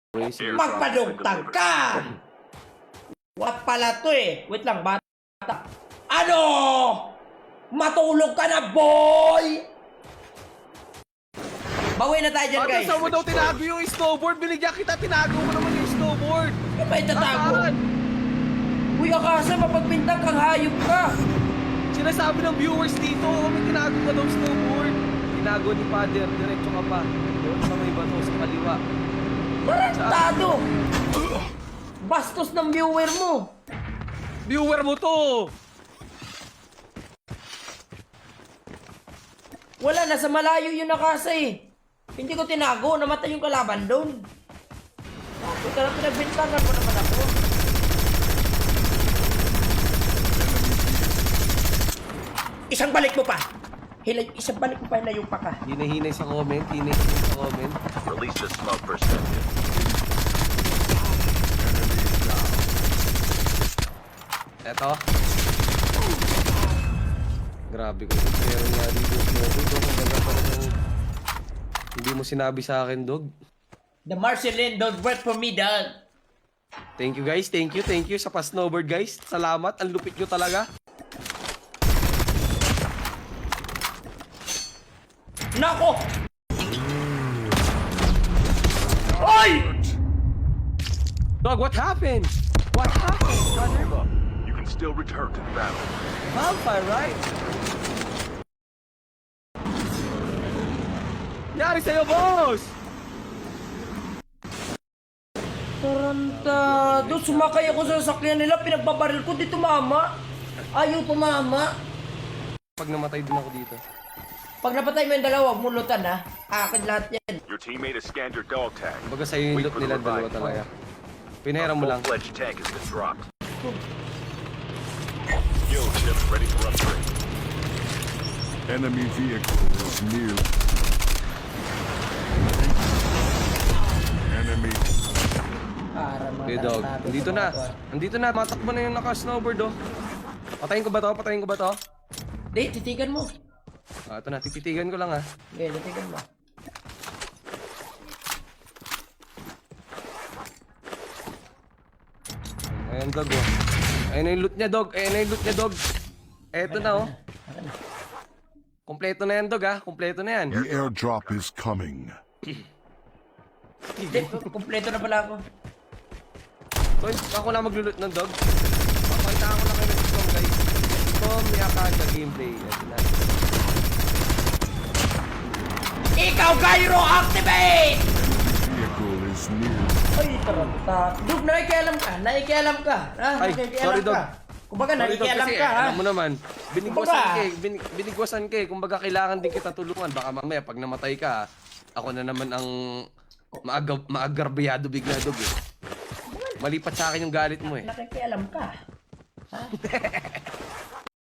Magpadugtag ka! What pala to eh? Wait lang, bata. Ano? Matulog ka na, boy! Bawi na tayo dyan, guys. Saan mo daw tinago yung snowboard? Binigyan kita, tinago mo naman yung snowboard. Ano ba itatago? Nasaan? Uy, akasa mapagbintang kang hayop ka. Sinasabi ng viewers dito, may tinago ka daw snowboard. Tinago ni Father, diretso ka pa. Doon sa may bato, sa kaliwa. Tarantado! Bastos ng viewer mo. Viewer mo to! Wala, nasa malayo yun nakasa eh. Hindi ko tinago, namatay yung kalaban doon. Bakit ka na pinagbintangan mo naman ako? Isang balik mo pa! Isang balik mo pa, hilayo pa ka. Hinahinay sa comment, hinahinay sa comment. Release the smoke perspective. Eto. Grabe ko. Meron nga dito snowboard. Kumbaga parang hindi mo sinabi sa akin, dog. The Marcelin don't work for me, dog. Thank you guys, thank you sa pa-snowboard guys. Salamat, ang lupit nyo talaga. Nako! Oy! Dog, what happened? What happened, brother? You can still return to the battle. Vampire, right? Yari sa'yo, boss! Tarantado, sumakay ako sa sasakyan nila, pinagbabaril ko, di tumama. Ayaw tumama. Pag namatay din ako dito. Pag napatay mo yung dalawa, huwag mo lutan ha. Akin lahat yan. Your teammate has scanned your dog tag. Kumbaga sa'yo yung loot nila, dalawa talaga. Pinahiram mo lang. Full-fledged tank has been dropped. Skill chip ready for upgrade. Enemy vehicle is near. Enemy. Para mga Okay, dog. tarantado Nandito sa na. mga to. Nandito na. Matakbo na yung naka-snowboard, oh. Patayin ko ba to? Patayin ko ba to? Di, titigan mo. Ah, ito na. Tititigan ko lang, ha. Okay, titigan mo. Ayan, dog, oh. Ayan na yung loot niya, dog. Ayan na yung loot niya, dog. Eto na, oh. Kompleto na yan, dog, ha. Kompleto na yan. The airdrop is coming. Di, kumpleto na pala ako. So, ako na maglulot ng dog. Papakita ko na kayo ng song, guys. Ito, Miyakaga gameplay. Ayan na. Ikaw, Gyro, activate! Vehicle is near. Ay, tarantado. Dug, nakikialam ka. Nakikialam ka. Ha? Ay, Nakikialam sorry, ka. Dog. Kumbaga, Sorry, dog, nakikialam kasi, ka, ha? alam mo naman, binigwasan Kumbaga. ka eh. Binigwasan ka eh. Kumbaga, kailangan din kita tulungan. Baka mamaya, pag namatay ka, ako na naman ang maagarbyado bigla, dog, eh. Malipat sa akin yung galit mo, eh. Nakikialam ka. Ha?